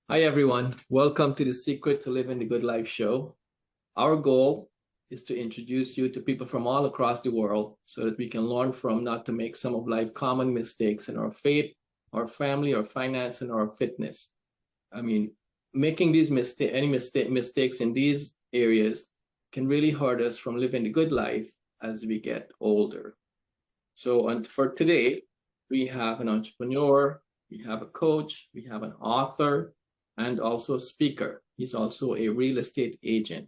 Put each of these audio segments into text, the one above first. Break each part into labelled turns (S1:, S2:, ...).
S1: Hi, everyone. Welcome to the Secret to Living the Good Life show. Our goal is to introduce you to people from all across the world so that we can learn from not to make some of life's common mistakes in our faith, our family, our finance, and our fitness. I mean, making these mistakes in these areas can really hurt us from living the good life as we get older. So, and for today, we have an entrepreneur, we have a coach, we have an author, and also a speaker. He's also a real estate agent.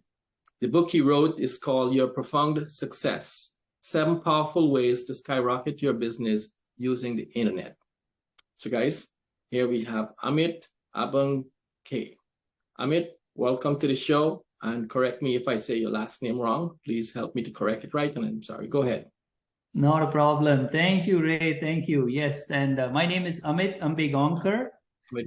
S1: The book he wrote is called Your Profound Success: 7 Powerful Ways to Skyrocket Your Business Using the Internet. So guys, here we have Amit Ambegaonkar. Amit, welcome to the show, and correct me if I say your last name wrong. Please help me to correct it right, and I'm sorry. Go ahead.
S2: Not a problem. Thank you, Ray. Thank you. Yes, and my name is Amit Ambegaonkar.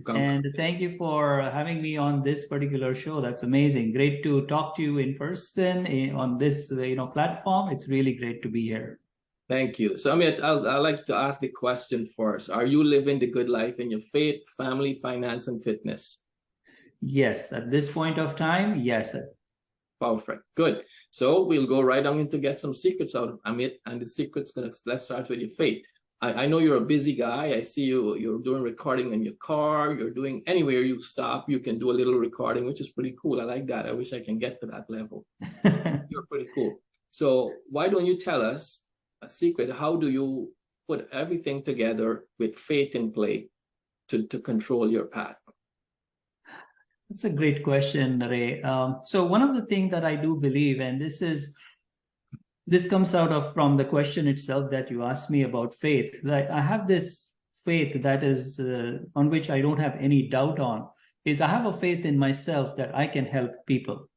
S2: And thank you for having me on this particular show. That's amazing. Great to talk to you in person on this platform. It's really great to be here.
S1: Thank you. So Amit, I'd like to ask the question first. Are you living the good life in your faith, family, finance, and fitness?
S2: Yes, at this point of time, yes.
S1: Perfect. Good. So we'll go right on into get some secrets out of Amit, and the secret's let's start with your faith. I know you're a busy guy. I see you're doing recording in your car. You're doing anywhere you stop, you can do a little recording, which is pretty cool. I like that. I wish I can get to that level. You're pretty cool. So why don't you tell us a secret? How do you put everything together with faith in play to control your path?
S2: That's a great question, Ray. So one of the things that I do believe, and this comes out of from the question itself that you asked me about faith. Like I have this faith that is on which I don't have any doubt on. Is I have a faith in myself that I can help people.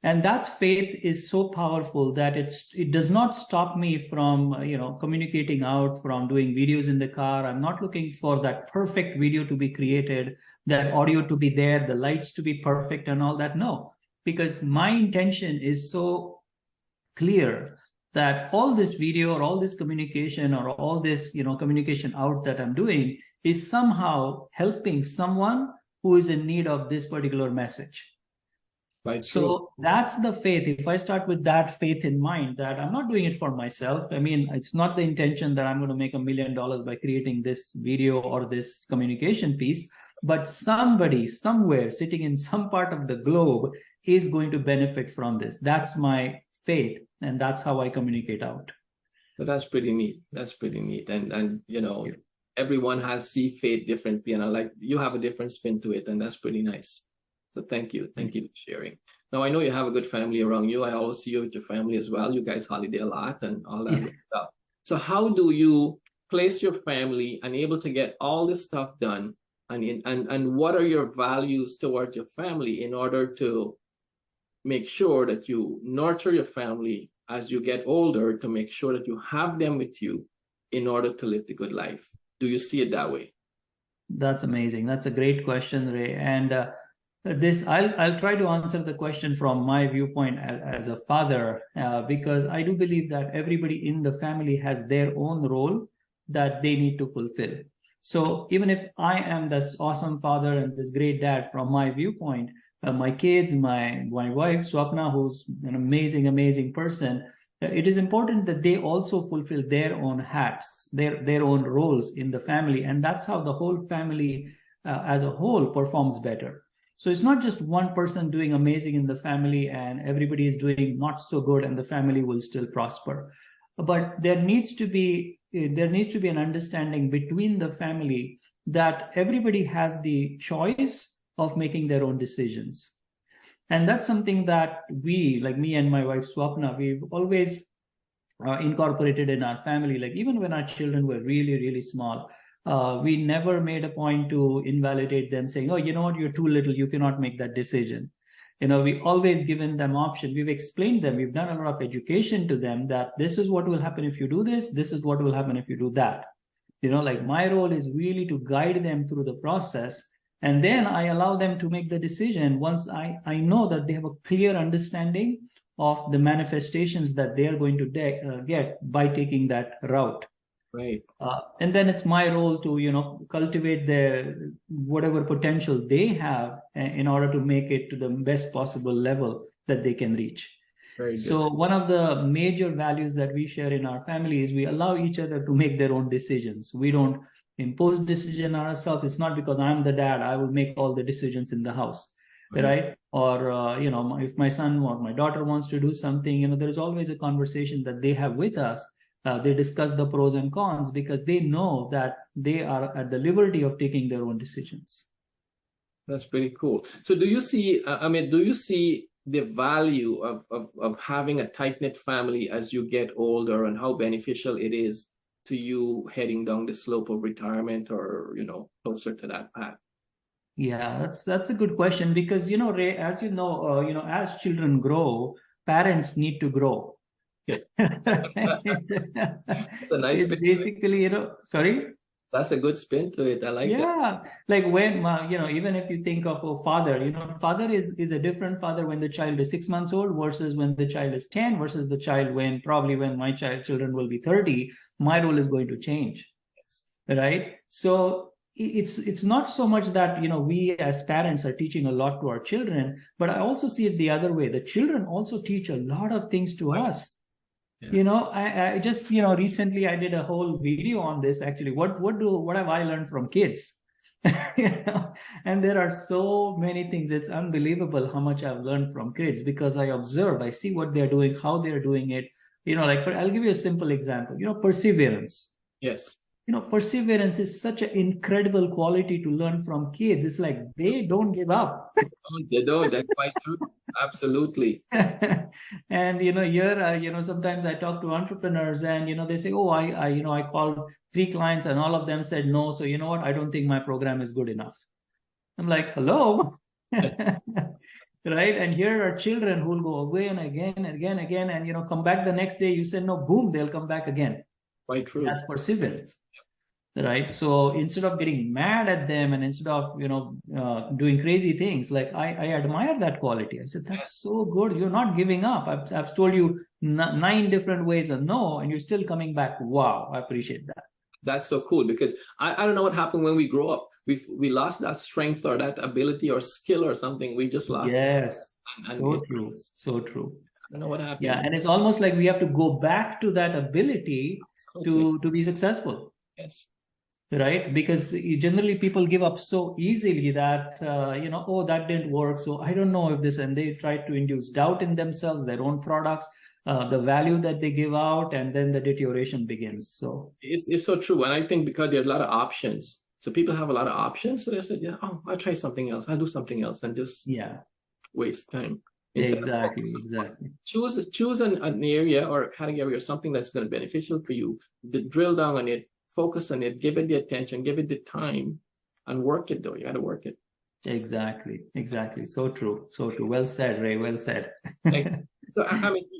S2: And that faith is so powerful that it does not stop me from communicating out, from doing videos in the car. I'm not looking for that perfect video to be created, that audio to be there, the lights to be perfect and all that. No, because my intention is so clear that all this video or all this communication or all this communication out that I'm doing is somehow helping someone who is in need of this particular message. Right. So that's the faith. If I start with that faith in mind, that I'm not doing it for myself. I mean, it's not the intention that I'm going to make $1 million by creating this video or this communication piece, but somebody somewhere sitting in some part of the globe is going to benefit from this. That's my faith, and that's how I communicate out.
S1: So that's pretty neat. That's pretty neat. And everyone has see faith differently, and like you have a different spin to it, and that's pretty nice. So thank you for sharing. Now I know you have a good family around you. I always see you with your family as well. You guys holiday a lot and all that good stuff. So how do you place your family and able to get all this stuff done? And what are your values towards your family in order to make sure that you nurture your family as you get older, to make sure that you have them with you in order to live the good life? Do you see it that way?
S2: That's amazing. That's a great question, Ray. And I'll try to answer the question from my viewpoint as a father, because I do believe that everybody in the family has their own role that they need to fulfill. So even if I am this awesome father and this great dad from my viewpoint, my kids, my wife, Swapna, who's an amazing person, it is important that they also fulfill their own hats, their own roles in the family. And that's how the whole family as a whole performs better. So it's not just one person doing amazing in the family and everybody is doing not so good and the family will still prosper. But there needs to be an understanding between the family that everybody has the choice of making their own decisions. And that's something that we, like me and my wife Swapna, we've always incorporated in our family. Like even when our children were really small, we never made a point to invalidate them saying, oh, you know what, you're too little, you cannot make that decision. We always given them option. We've explained them. We've done a lot of education to them that this is what will happen if you do this. This is what will happen if you do that. Like my role is really to guide them through the process. And then I allow them to make the decision once I know that they have a clear understanding of the manifestations that they are going to get by taking that route.
S1: Right.
S2: And then it's my role to, cultivate their whatever potential they have in order to make it to the best possible level that they can reach.
S1: Very
S2: So
S1: good.
S2: one of the major values that we share in our family is we allow each other to make their own decisions. We don't impose decision on ourselves. It's not because I'm the dad, I will make all the decisions in the house, right? Or, if my son or my daughter wants to do something, there's always a conversation that they have with us. They discuss the pros and cons because they know that they are at the liberty of taking their own decisions.
S1: That's pretty cool. So do you see, do you see the value of having a tight-knit family as you get older, and how beneficial it is to you heading down the slope of retirement, or, closer to that path?
S2: Yeah, that's a good question because, Ray, as as children grow, parents need to grow.
S1: Yeah. It's a nice
S2: It's
S1: spin.
S2: basically, sorry?
S1: That's a good spin to it. I like that.
S2: Yeah, like when, even if you think of a father, father is a different father when the child is 6 months old versus when the child is 10 versus the child when my children will be 30, my role is going to change.
S1: Yes.
S2: Right? So it's not so much that, we as parents are teaching a lot to our children, but I also see it the other way. The children also teach a lot of things to us. Yeah. I just, recently I did a whole video on this actually. What have I learned from kids? And there are so many things. It's unbelievable how much I've learned from kids because I observe, I see what they're doing, how they're doing it. I'll give you a simple example, perseverance.
S1: Yes.
S2: Perseverance is such an incredible quality to learn from kids. It's like they don't give up.
S1: They don't. That's quite true. Absolutely.
S2: And here, sometimes I talk to entrepreneurs, and they say, "Oh, I called 3 clients, and all of them said no. So you know what? I don't think my program is good enough." I'm like, "Hello." Right? And here are children who will go away and again and again and again, and come back the next day. You say no, boom, they'll come back again.
S1: Quite true.
S2: That's perseverance. Right. So instead of getting mad at them and instead of, doing crazy things, like I admire that quality. I said, that's so good. You're not giving up. I've told you 9 different ways of no, and you're still coming back. Wow. I appreciate that.
S1: That's so cool because I don't know what happened when we grow up. We lost that strength or that ability or skill or something. We just lost.
S2: Yes. So true. So true.
S1: I don't know what happened.
S2: Yeah. And it's almost like we have to go back to that ability to be successful.
S1: Yes.
S2: Right? Because generally people give up so easily that, oh, that didn't work. So I don't know if this, and they try to induce doubt in themselves, their own products, the value that they give out, and then the deterioration begins. So
S1: it's so true. And I think because there are a lot of options, so people have a lot of options. So they said, yeah, I'll try something else. I'll do something else and just waste time.
S2: Exactly.
S1: Choose an area or a category or something that's going to be beneficial for you. Drill down on it. Focus on it, give it the attention, give it the time, and work it though. You got to work it.
S2: Exactly. So true. Well said, Ray. Well said.
S1: So,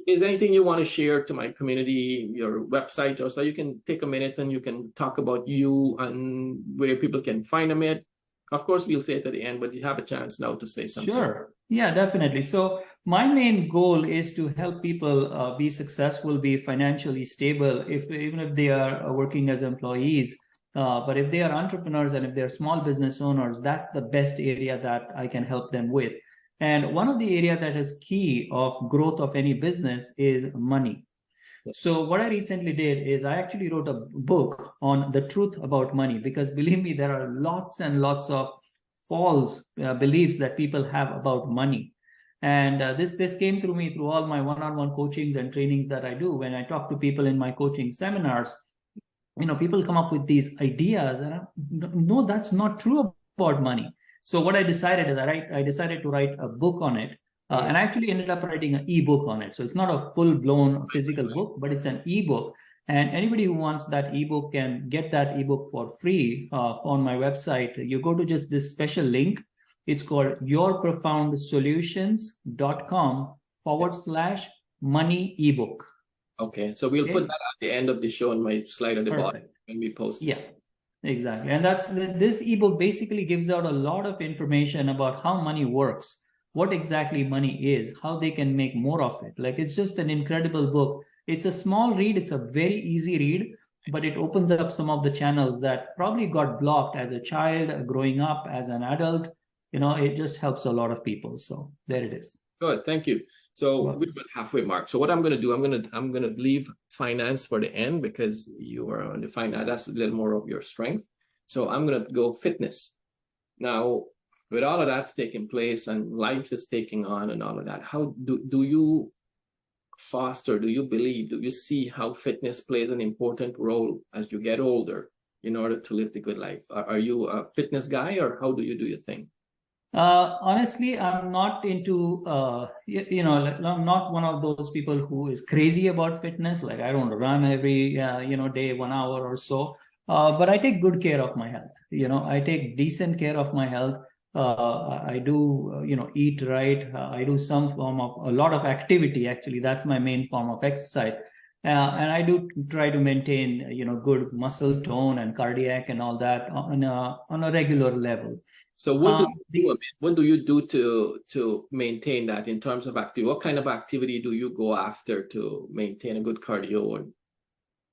S1: is there anything you want to share to my community, your website, or so you can take a minute and you can talk about you and where people can find them at? Of course, we'll say it at the end, but you have a chance now to say something.
S2: Sure. Yeah, definitely. So my main goal is to help people be successful, be financially stable, even if they are working as employees. But if they are entrepreneurs and if they're small business owners, that's the best area that I can help them with. And one of the area that is key of growth of any business is money. So what I recently did is I actually wrote a book on the truth about money, because believe me, there are lots and lots of false beliefs that people have about money. And this came through me through all my one-on-one coachings and trainings that I do. When I talk to people in my coaching seminars, people come up with these ideas and no, that's not true about money. So what I decided is I decided to write a book on it. And I actually ended up writing an ebook on it. So it's not a full-blown physical book, but it's an ebook. And anybody who wants that ebook can get that ebook for free on my website. You go to just this special link. It's called yourprofoundsolutions.com/money ebook.
S1: Okay, so we'll put that at the end of the show on my slide at the bottom when we post it.
S2: Yeah, exactly. And this ebook basically gives out a lot of information about how money works, what exactly money is, how they can make more of it. Like, it's just an incredible book. It's a small read. It's a very easy read. but it opens up some of the channels that probably got blocked as a child, growing up as an adult. It just helps a lot of people. So there it is.
S1: Good, thank you. So
S2: Well,
S1: we're at halfway mark. So what I'm going to do, I'm going to leave finance for the end because you are on the finance. That's a little more of your strength. So I'm going to go fitness. Now, with all of that's taking place and life is taking on and all of that, how do you foster, do you believe, do you see how fitness plays an important role as you get older in order to live the good life? Are you a fitness guy or how do you do your thing?
S2: Honestly, I'm not into, I'm not one of those people who is crazy about fitness. Like I don't run every, day, 1 hour or so. But I take good care of my health. I take decent care of my health. I do, eat right. I do a lot of activity. Actually, that's my main form of exercise. And I do try to maintain, good muscle tone and cardiac and all that on a regular level.
S1: So what do you do? What do you do to maintain that in terms of activity? What kind of activity do you go after to maintain a good cardio?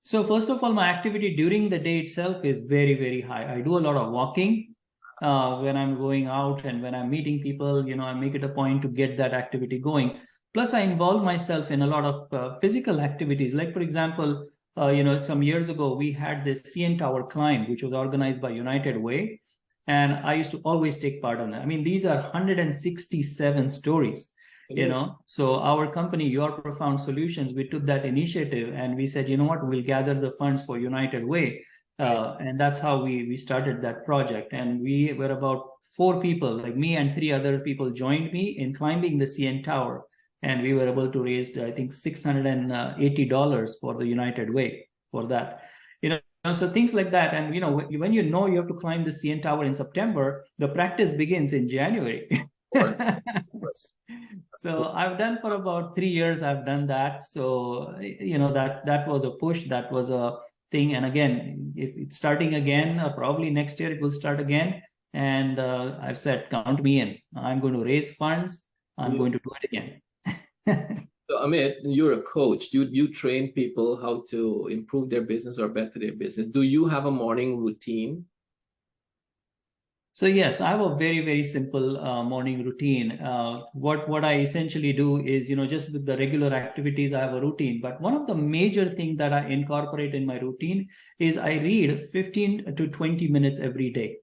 S2: So first of all, my activity during the day itself is very, very high. I do a lot of walking when I'm going out and when I'm meeting people. I make it a point to get that activity going. Plus, I involve myself in a lot of physical activities. Like, for example, some years ago, we had this CN Tower climb, which was organized by United Way. And I used to always take part on it. I mean, these are 167 stories, So our company, Your Profound Solutions, we took that initiative and we said, you know what, we'll gather the funds for United Way. And that's how we started that project. And we were about 4 people, like me and 3 other people joined me in climbing the CN Tower. And we were able to raise, I think, $680 for the United Way for that. So things like that. And, when you have to climb the CN Tower in September, the practice begins in January.
S1: Of course.
S2: So I've done for about 3 years. I've done that. So, that was a push. That was a thing. And again, if it's starting again, probably next year it will start again. And I've said, count me in. I'm going to raise funds. I'm going to do it again.
S1: So Amit, you're a coach. You train people how to improve their business or better their business. Do you have a morning routine?
S2: So yes, I have a very, very simple morning routine. What I essentially do is, just with the regular activities, I have a routine. But one of the major things that I incorporate in my routine is I read 15 to 20 minutes every day.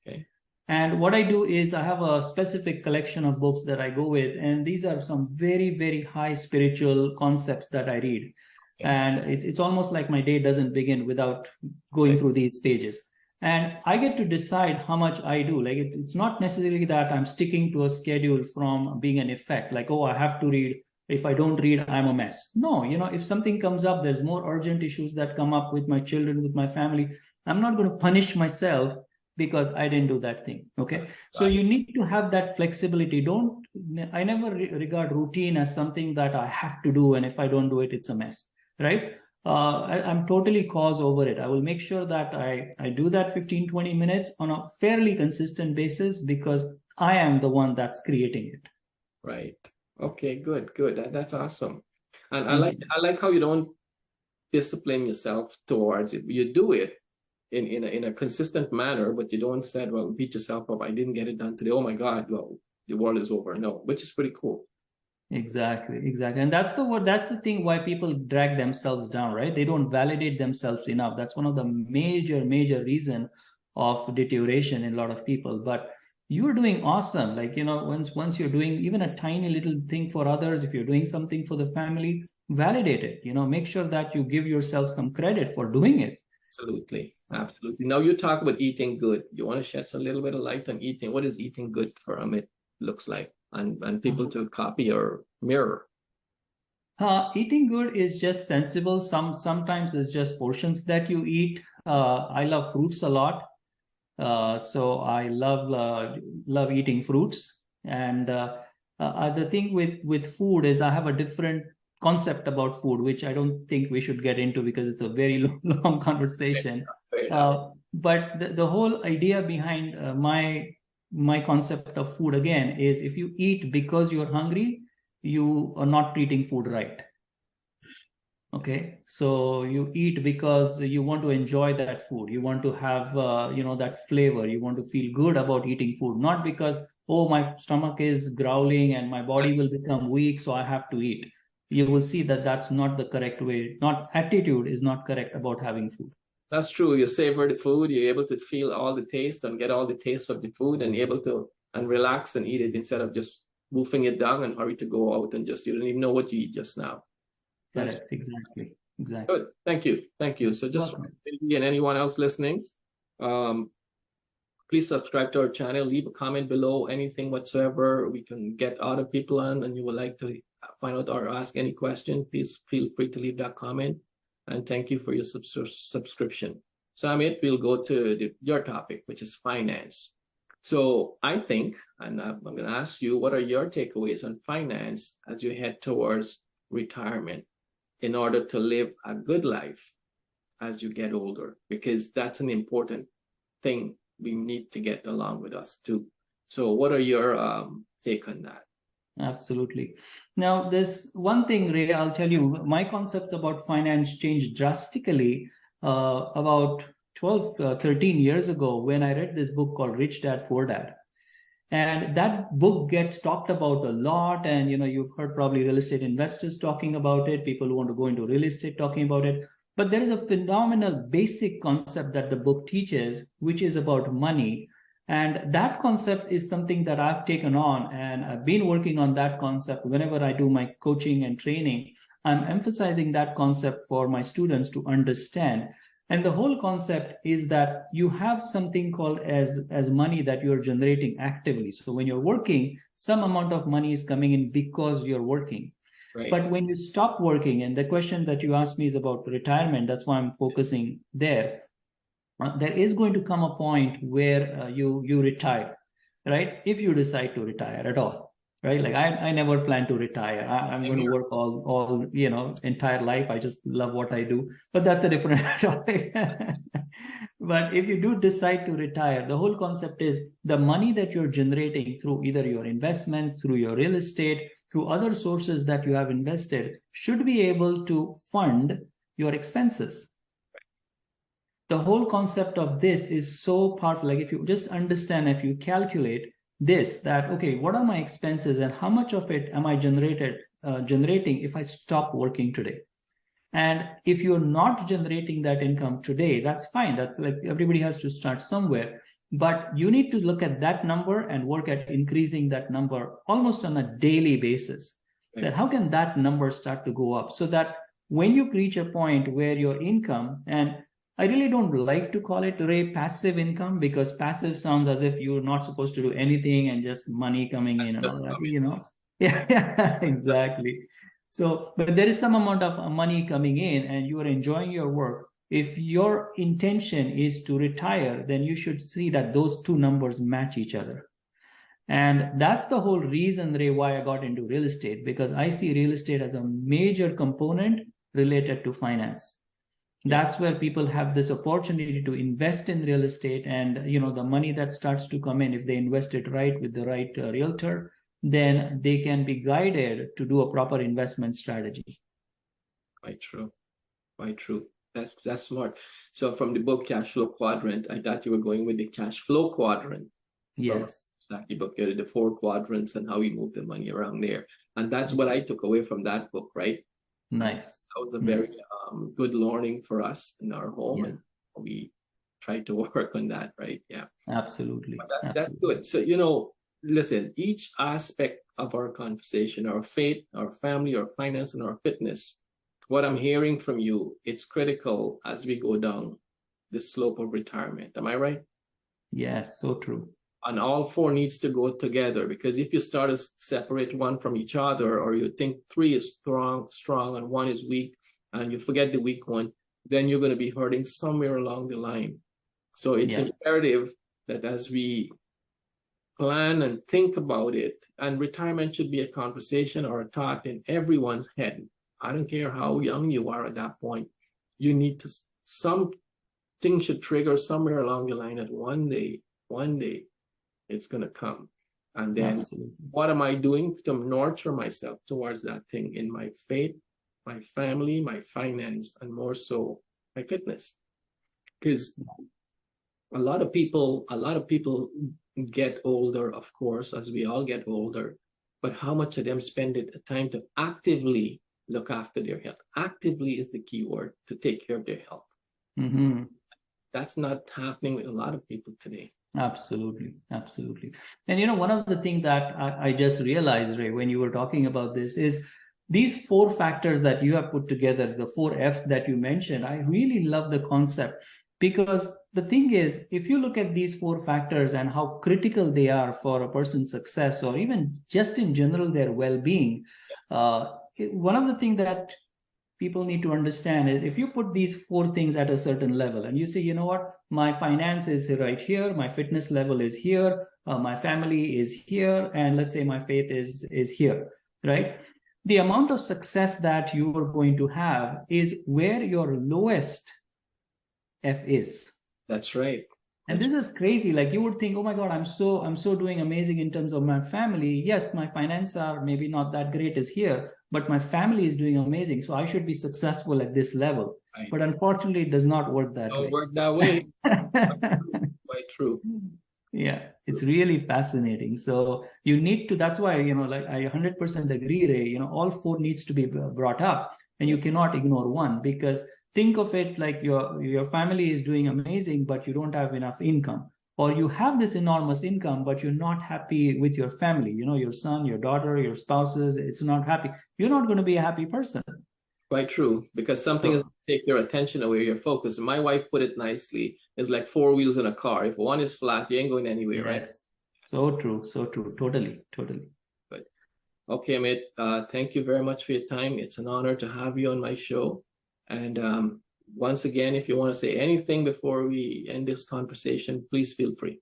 S1: Okay.
S2: And what I do is I have a specific collection of books that I go with, and these are some very, very high spiritual concepts that I read. Okay. And it's almost like my day doesn't begin without going through these pages. And I get to decide how much I do. Like it's not necessarily that I'm sticking to a schedule from being an effect, like, oh, I have to read. If I don't read, I'm a mess. No, if something comes up, there's more urgent issues that come up with my children, with my family. I'm not going to punish myself because I didn't do that thing. Okay. So you need to have that flexibility. I never regard routine as something that I have to do. And if I don't do it, it's a mess. Right. I'm totally cause over it. I will make sure that I do that 15, 20 minutes on a fairly consistent basis because I am the one that's creating it.
S1: Right. Okay, good. That's awesome. And I like how you don't discipline yourself towards it. You do it in a consistent manner, but you don't say, well, beat yourself up. I didn't get it done today. Oh my God, well, the world is over. No, which is pretty cool.
S2: Exactly. And that's the thing why people drag themselves down, right? They don't validate themselves enough. That's one of the major reason of deterioration in a lot of people. But you're doing awesome. Like, once you're doing even a tiny little thing for others, if you're doing something for the family, validate it, make sure that you give yourself some credit for doing it.
S1: Absolutely. Now you talk about eating good. You want to shed a little bit of light on eating. What is eating good for Amit looks like and people to copy or mirror?
S2: Eating good is just sensible. Sometimes it's just portions that you eat. I love fruits a lot. So I love eating fruits. And the thing with food is I have a different concept about food, which I don't think we should get into because it's a very long conversation. But the whole idea behind my concept of food again is if you eat because you're hungry, you are not treating food right. Okay, so you eat because you want to enjoy that food. You want to have, that flavor. You want to feel good about eating food, not because, oh, my stomach is growling and my body will become weak, so I have to eat. You will see that that's not the correct way. Not attitude is not correct about having food.
S1: That's true. You savor the food, you're able to feel all the taste and get all the taste of the food and able to and relax and eat it instead of just woofing it down and hurry to go out and just you don't even know what you eat just now. That's
S2: Correct. Exactly.
S1: good. Thank you. Thank you. So just
S2: Welcome.
S1: and anyone else listening, please subscribe to our channel, leave a comment below, anything whatsoever we can get other people on and you would like to find out or ask any question, please feel free to leave that comment. And thank you for your subscription. So Amit, we'll go to your topic, which is finance. So I think, and I'm going to ask you, what are your takeaways on finance as you head towards retirement in order to live a good life as you get older? Because that's an important thing we need to get along with us too. So what are your take on that?
S2: Absolutely. Now, there's one thing, Ray, I'll tell you, my concepts about finance changed drastically about 13 years ago when I read this book called Rich Dad, Poor Dad. And that book gets talked about a lot. And, you've heard probably real estate investors talking about it, people who want to go into real estate talking about it. But there is a phenomenal basic concept that the book teaches, which is about money. And that concept is something that I've taken on, and I've been working on that concept. Whenever I do my coaching and training, I'm emphasizing that concept for my students to understand. And the whole concept is that you have something called as money that you're generating actively. So when you're working, some amount of money is coming in because you're working. Right. But when you stop working, and the question that you asked me is about retirement, that's why I'm focusing there. There is going to come a point where you retire, right? If you decide to retire at all, right? Like I never plan to retire. I'm going to work all entire life. I just love what I do, but that's a different topic. But if you do decide to retire, the whole concept is the money that you're generating through either your investments, through your real estate, through other sources that you have invested should be able to fund your expenses. The whole concept of this is so powerful. Like if you just understand, if you calculate this, that, okay, what are my expenses and how much of it am I generating if I stop working today? And if you're not generating that income today, that's fine. That's like everybody has to start somewhere. But you need to look at that number and work at increasing that number almost on a daily basis. That how can that number start to go up so that when you reach a point where your income, and I really don't like to call it, Ray, passive income, because passive sounds as if you're not supposed to do anything and just money coming in and all that, Yeah, exactly. So, but there is some amount of money coming in and you are enjoying your work. If your intention is to retire, then you should see that those two numbers match each other. And that's the whole reason, Ray, why I got into real estate, because I see real estate as a major component related to finance. That's where people have this opportunity to invest in real estate, and the money that starts to come in, if they invest it right with the right realtor, then they can be guided to do a proper investment strategy.
S1: Quite true. Quite true. That's smart. So from the book Cash Flow Quadrant, I thought you were going with the cash flow quadrant.
S2: Yes.
S1: Exactly, book, the 4 quadrants and how we move the money around there. And that's what I took away from that book, right?
S2: Nice.
S1: That was a very good learning for us in our home, and we tried to work on that, right? Yeah,
S2: absolutely.
S1: But that's good. So listen, each aspect of our conversation, our faith, our family, our finance, and our fitness, what I'm hearing from you, it's critical as we go down the slope of retirement. Am I right?
S2: Yes, so true.
S1: And all 4 needs to go together, because if you start to separate one from each other, or you think 3 is strong and 1 is weak, and you forget the weak one, then you're going to be hurting somewhere along the line. So it's imperative that as we plan and think about it, and retirement should be a conversation or a thought in everyone's head. I don't care how young you are at that point. You need to, something should trigger somewhere along the line that one day, it's going to come. And then what am I doing to nurture myself towards that thing in my faith my family, my finance, and more so my fitness. Because a lot of people get older, of course, as we all get older, but how much of them spend it time to actively look after their health? Actively is the key word, to take care of their health.
S2: Mm-hmm.
S1: That's not happening with a lot of people today.
S2: Absolutely. Absolutely. And one of the things that I just realized, Ray, when you were talking about this is these 4 factors that you have put together, the 4 F's that you mentioned. I really love the concept, because the thing is, if you look at these 4 factors and how critical they are for a person's success, or even just in general, their well-being, one of the things that people need to understand is, if you put these 4 things at a certain level and you say, you know what, my finance is right here, my fitness level is here, my family is here, and let's say my faith is here, right? The amount of success that you are going to have is where your lowest F is.
S1: That's right.
S2: And this is crazy. Like, you would think, oh my God, I'm so doing amazing in terms of my family. Yes, my finances are maybe not that great as here, but my family is doing amazing. So I should be successful at this level.
S1: Right.
S2: But unfortunately, it does not work that way.
S1: Don't work that way. Quite true.
S2: Yeah, it's really fascinating. So you need to, that's why, like, I 100% agree, Ray, all 4 needs to be brought up, and you cannot ignore one, because think of it like your family is doing amazing, but you don't have enough income, or you have this enormous income, but you're not happy with your family, your son, your daughter, your spouses, it's not happy. You're not going to be a happy person.
S1: Quite true, because something is take your attention away, your focus. My wife put it nicely. It's like 4 wheels in a car. If one is flat, you ain't going anywhere, right?
S2: So true. So true. Totally.
S1: But okay, Amit, thank you very much for your time. It's an honor to have you on my show. And once again, if you want to say anything before we end this conversation, please feel free.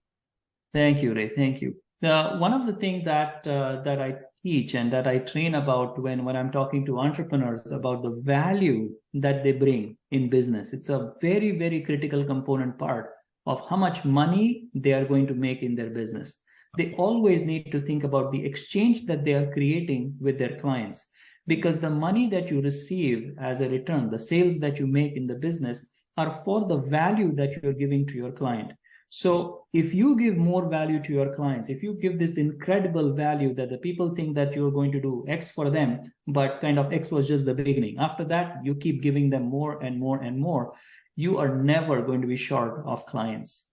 S2: Thank you, Ray. Thank you. One of the things that I teach and that I train about when I'm talking to entrepreneurs about the value that they bring in business, it's a very, very critical component part of how much money they are going to make in their business. They always need to think about the exchange that they are creating with their clients, because the money that you receive as a return, the sales that you make in the business, are for the value that you're giving to your client. So if you give more value to your clients, if you give this incredible value that the people think that you're going to do X for them, but kind of X was just the beginning. After that, you keep giving them more and more and more. You are never going to be short of clients.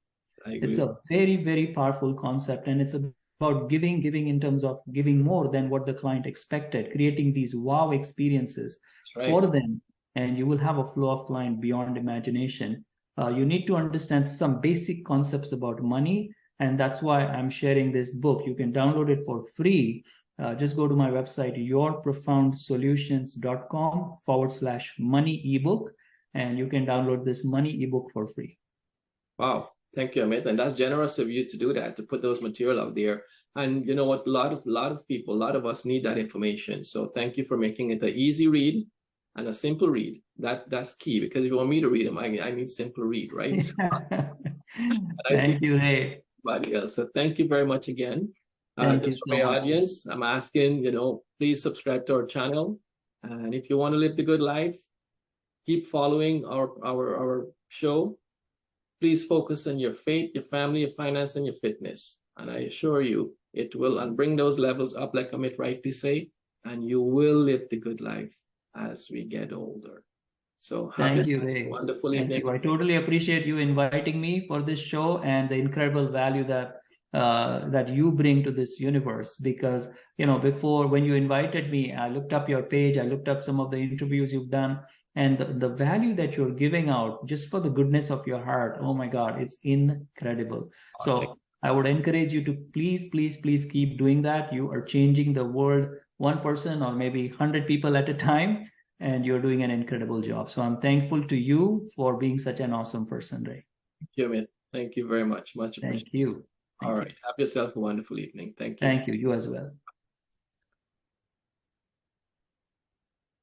S2: It's a very, very powerful concept, and it's about giving in terms of giving more than what the client expected, creating these wow experiences for them, and you will have a flow of client beyond imagination. You need to understand some basic concepts about money, and that's why I'm sharing this book. You can download it for free. Just go to my website, yourprofoundsolutions.com/money ebook, and you can download this money ebook for free.
S1: Wow. Thank you, Amit. And that's generous of you to do that, to put those material out there. And you know what? A lot of people, a lot of us need that information. So thank you for making it an easy read and a simple read. That's key, because if you want me to read them, I need simple read, right? So,
S2: thank you, Ray.
S1: So thank you very much again.
S2: Thank you
S1: for my audience, I'm asking, please subscribe to our channel. And if you want to live the good life, keep following our show. Please focus on your faith, your family, your finance, and your fitness. And I assure you, it will, and bring those levels up, like Amit rightly say, and you will live the good life as we get older. So
S2: thank you, Ray.
S1: Wonderful evening.
S2: I totally appreciate you inviting me for this show and the incredible value that that you bring to this universe. Because before, when you invited me, I looked up your page, I looked up some of the interviews you've done, and the value that you're giving out just for the goodness of your heart, oh my God, it's incredible. So I would encourage you to please keep doing that. You are changing the world, one person or maybe 100 people at a time, and you're doing an incredible job. So I'm thankful to you for being such an awesome person, Ray.
S1: Thank you, Amit. Thank you very much. Much appreciated.
S2: Thank you.
S1: All right. Have yourself a wonderful evening. Thank you.
S2: Thank you. You as well.